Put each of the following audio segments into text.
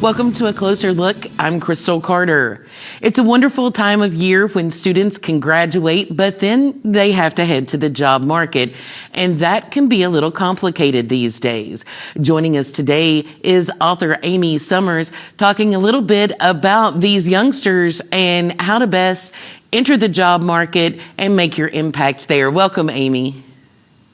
Welcome to A Closer Look. I'm Crystal Carter. It's a wonderful time of year when students can graduate, but then they have to head to the job market, and that can be a little complicated these days. Joining us today is author Amy Summers, talking a little bit about these youngsters and how to best enter the job market and make your impact there. Welcome, Amy.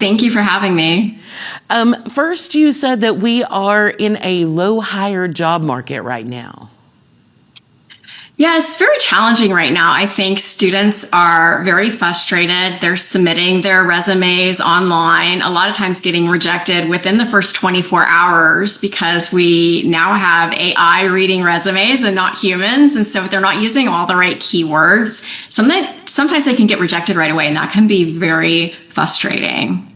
Thank you for having me. First, you said that we are in a low hire job market right now. Yeah, it's very challenging right now. I think students are very frustrated. They're submitting their resumes online, a lot of times getting rejected within the first 24 hours because we now have AI reading resumes and not humans. And so they're not using all the right keywords. Sometimes they can get rejected right away, and that can be very frustrating.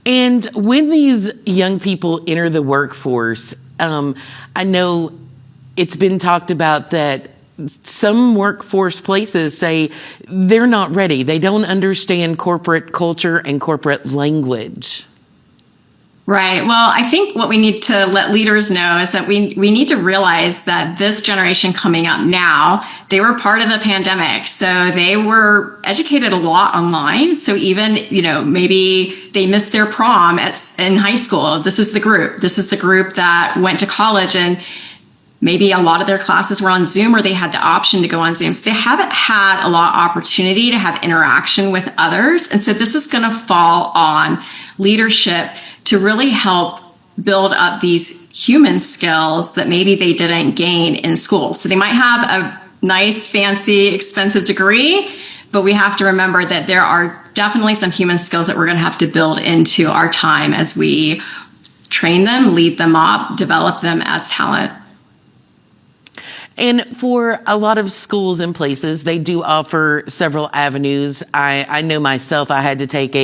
And when these young people enter the workforce, I know it's been talked about that some workforce places say they're not ready. They don't understand corporate culture and corporate language. Right. Well, I think what we need to let leaders know is that we need to realize that this generation coming up now, they were part of the pandemic. So they were educated a lot online. So even, maybe they missed their prom in high school. This is the group. This is the group that went to college, and maybe a lot of their classes were on Zoom, or they had the option to go on Zoom. So they haven't had a lot of opportunity to have interaction with others. And so this is going to fall on leadership to really help build up these human skills that maybe they didn't gain in school. So they might have a nice, fancy, expensive degree, but we have to remember that there are definitely some human skills that we're going to have to build into our time as we train them, lead them up, develop them as talent. And for a lot of schools and places, they do offer several avenues. I know myself, I had to take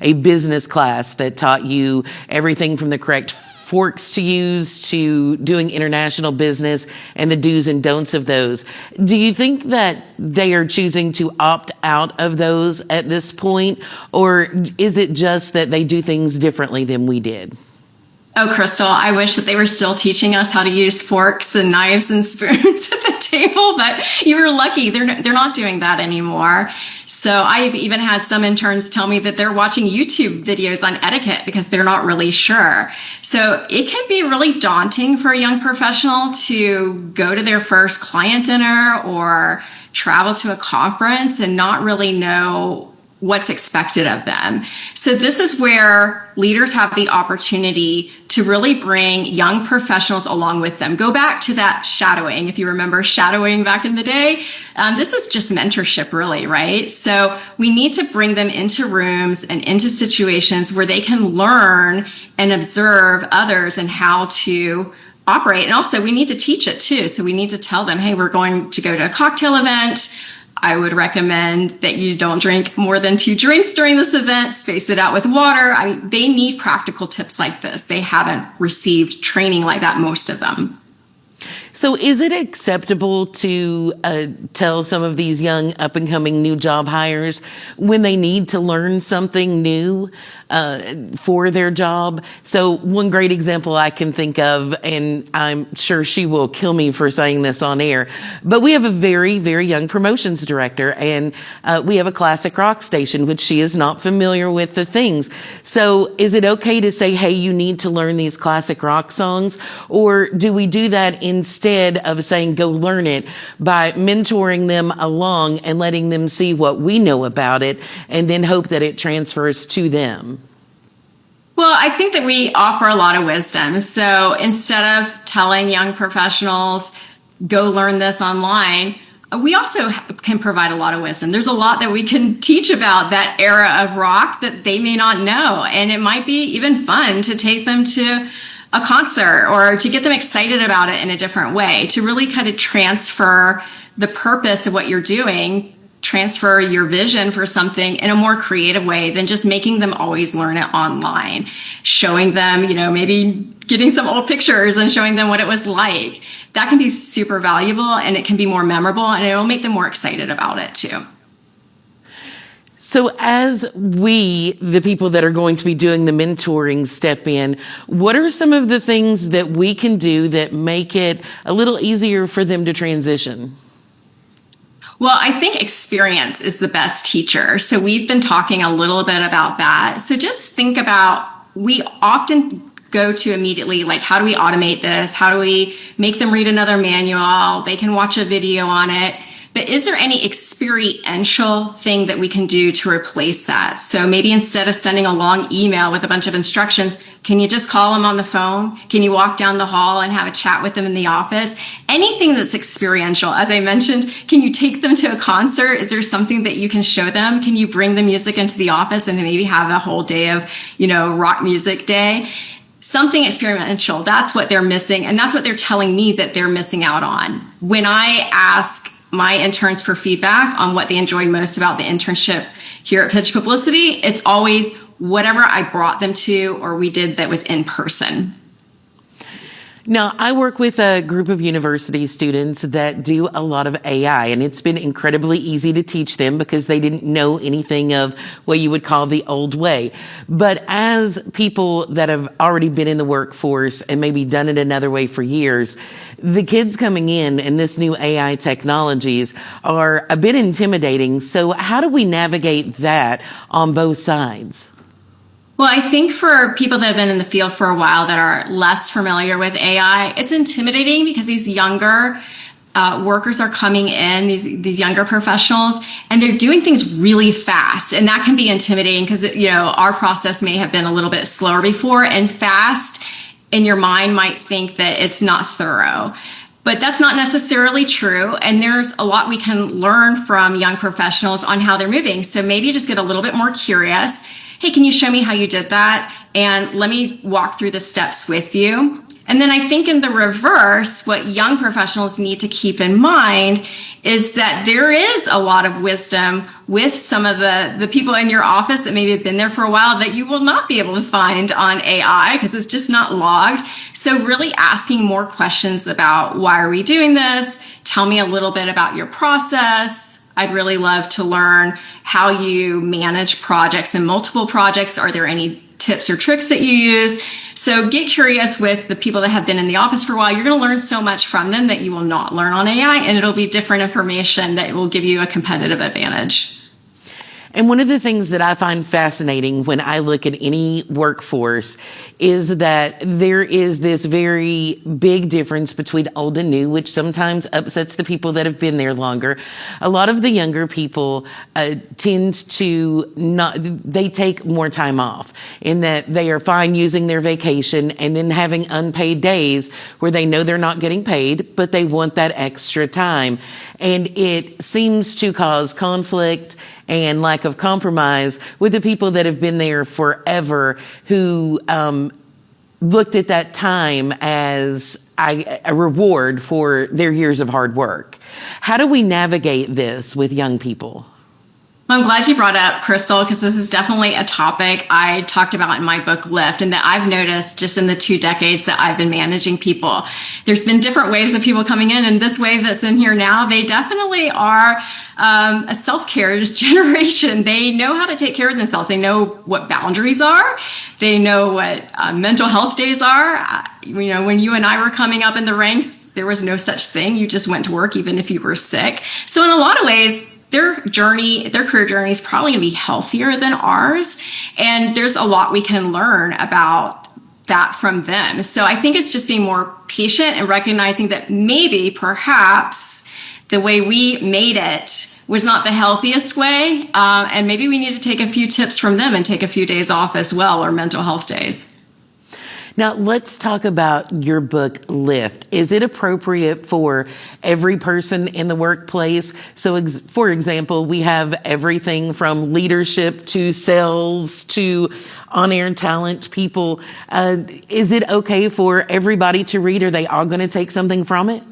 a business class that taught you everything from the correct forks to use to doing international business and the do's and don'ts of those. Do you think that they are choosing to opt out of those at this point? Or is it just that they do things differently than we did? Oh, Crystal, I wish that they were still teaching us how to use forks and knives and spoons at the table, but you were lucky. They're not doing that anymore. So I've even had some interns tell me that they're watching YouTube videos on etiquette because they're not really sure. So it can be really daunting for a young professional to go to their first client dinner or travel to a conference and not really know what's expected of them. So this is where leaders have the opportunity to really bring young professionals along with them. Go back to that shadowing. If you remember shadowing back in the day, this is just mentorship really, right? So we need to bring them into rooms and into situations where they can learn and observe others and how to operate. And also we need to teach it too. So we need to tell them, hey, we're going to go to a cocktail event. I would recommend that you don't drink more than 2 drinks during this event, space it out with water. I mean, they need practical tips like this. They haven't received training like that, most of them. So is it acceptable to tell some of these young up-and-coming new job hires when they need to learn something new for their job? So one great example I can think of, and I'm sure she will kill me for saying this on air, but we have a very, very young promotions director, and we have a classic rock station, which she is not familiar with the things. So is it okay to say, hey, you need to learn these classic rock songs? Or do we do that instead of saying, go learn it, by mentoring them along and letting them see what we know about it and then hope that it transfers to them? Well, I think that we offer a lot of wisdom. So instead of telling young professionals, go learn this online, we also can provide a lot of wisdom. There's a lot that we can teach about that era of rock that they may not know. And it might be even fun to take them to a concert or to get them excited about it in a different way, to really kind of transfer the purpose of what you're doing, transfer your vision for something in a more creative way than just making them always learn it online, showing them, maybe getting some old pictures and showing them what it was like. That can be super valuable, and it can be more memorable, and it will make them more excited about it too. So as we, the people that are going to be doing the mentoring, step in, what are some of the things that we can do that make it a little easier for them to transition? Well, I think experience is the best teacher. So we've been talking a little bit about that. So just think about, we often go to immediately, like, how do we automate this? How do we make them read another manual? They can watch a video on it. But is there any experiential thing that we can do to replace that? So maybe instead of sending a long email with a bunch of instructions, can you just call them on the phone? Can you walk down the hall and have a chat with them in the office? Anything that's experiential. As I mentioned, can you take them to a concert? Is there something that you can show them? Can you bring the music into the office and maybe have a whole day of, rock music day? Something experiential. That's what they're missing. And that's what they're telling me that they're missing out on. When I ask my interns for feedback on what they enjoyed most about the internship here at Pitch Publicity, it's always whatever I brought them to or we did that was in person. Now, I work with a group of university students that do a lot of AI, and it's been incredibly easy to teach them because they didn't know anything of what you would call the old way. But as people that have already been in the workforce and maybe done it another way for years, the kids coming in and this new AI technologies are a bit intimidating. So how do we navigate that on both sides? Well, I think for people that have been in the field for a while that are less familiar with AI, it's intimidating because these younger workers are coming in, these younger professionals, and they're doing things really fast. And that can be intimidating because, our process may have been a little bit slower before, and fast in your mind might think that it's not thorough. But that's not necessarily true. And there's a lot we can learn from young professionals on how they're moving. So maybe just get a little bit more curious. Hey, can you show me how you did that? And let me walk through the steps with you. And then I think in the reverse, what young professionals need to keep in mind is that there is a lot of wisdom with some of the people in your office that maybe have been there for a while that you will not be able to find on AI because it's just not logged. So really asking more questions about, why are we doing this? Tell me a little bit about your process. I'd really love to learn how you manage projects and multiple projects. Are there any tips or tricks that you use? So get curious with the people that have been in the office for a while. You're going to learn so much from them that you will not learn on AI, and it'll be different information that will give you a competitive advantage. And one of the things that I find fascinating when I look at any workforce is that there is this very big difference between old and new, which sometimes upsets the people that have been there longer. A lot of the younger people tend to they take more time off in that they are fine using their vacation and then having unpaid days where they know they're not getting paid, but they want that extra time. And it seems to cause conflict and lack of compromise with the people that have been there forever who looked at that time as a reward for their years of hard work. How do we navigate this with young people? Well, I'm glad you brought up Crystal, because this is definitely a topic I talked about in my book Lift, and that I've noticed just in the 2 decades that I've been managing people. There's been different waves of people coming in, and this wave that's in here now, they definitely are a self-care generation. They know how to take care of themselves. They know what boundaries are. They know what mental health days are. When you and I were coming up in the ranks, there was no such thing. You just went to work even if you were sick. So in a lot of ways, their career journey is probably going to be healthier than ours. And there's a lot we can learn about that from them. So I think it's just being more patient and recognizing that perhaps the way we made it was not the healthiest way. And maybe we need to take a few tips from them and take a few days off as well, or mental health days. Now, let's talk about your book, Lift. Is it appropriate for every person in the workplace? So, for example, we have everything from leadership to sales to on-air talent people. Is it okay for everybody to read? Are they all going to take something from it?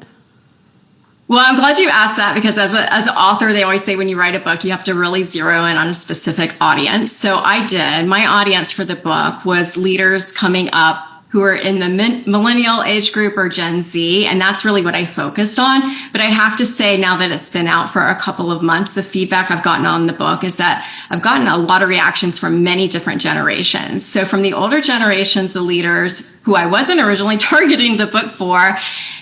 Well, I'm glad you asked that, because as an author, they always say when you write a book, you have to really zero in on a specific audience. So I did. My audience for the book was leaders coming up who are in the millennial age group or Gen Z. And that's really what I focused on. But I have to say, now that it's been out for a couple of months, the feedback I've gotten on the book is that I've gotten a lot of reactions from many different generations. So from the older generations, the leaders who I wasn't originally targeting the book for,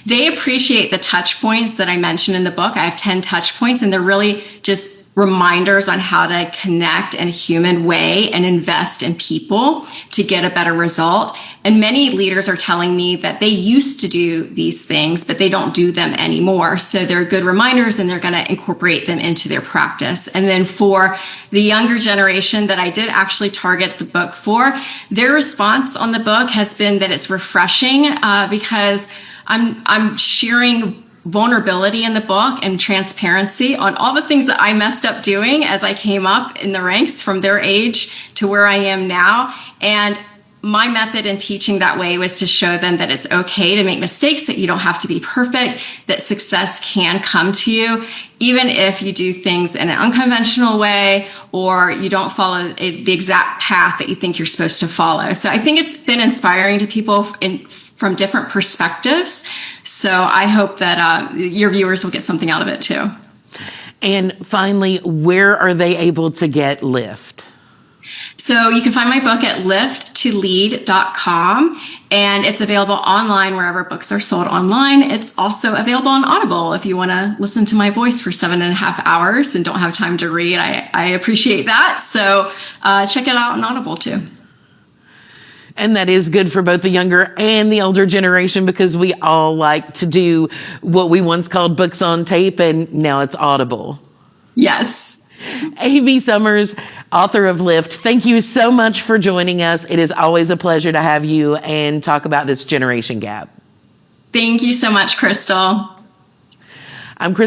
they appreciate the touch points that I mentioned in the book. I have 10 touch points, and they're really just reminders on how to connect in a human way and invest in people to get a better result. And many leaders are telling me that they used to do these things, but they don't do them anymore. So they're good reminders, and they're going to incorporate them into their practice. And then for the younger generation that I did actually target the book for, their response on the book has been that it's refreshing because I'm sharing vulnerability in the book and transparency on all the things that I messed up doing as I came up in the ranks from their age to where I am now. And my method in teaching that way was to show them that it's okay to make mistakes, that you don't have to be perfect, that success can come to you, even if you do things in an unconventional way or you don't follow the exact path that you think you're supposed to follow. So I think it's been inspiring to people from different perspectives. So I hope that your viewers will get something out of it too. And finally, where are they able to get Lift? So you can find my book at lifttolead.com, and it's available online wherever books are sold online. It's also available on Audible if you want to listen to my voice for 7.5 hours and don't have time to read. I appreciate that. So check it out on Audible too. And that is good for both the younger and the older generation, because we all like to do what we once called books on tape, and now it's Audible. Yes. Amy Summers, author of Lift, thank you so much for joining us. It is always a pleasure to have you and talk about this generation gap. Thank you so much, Crystal. I'm Crystal.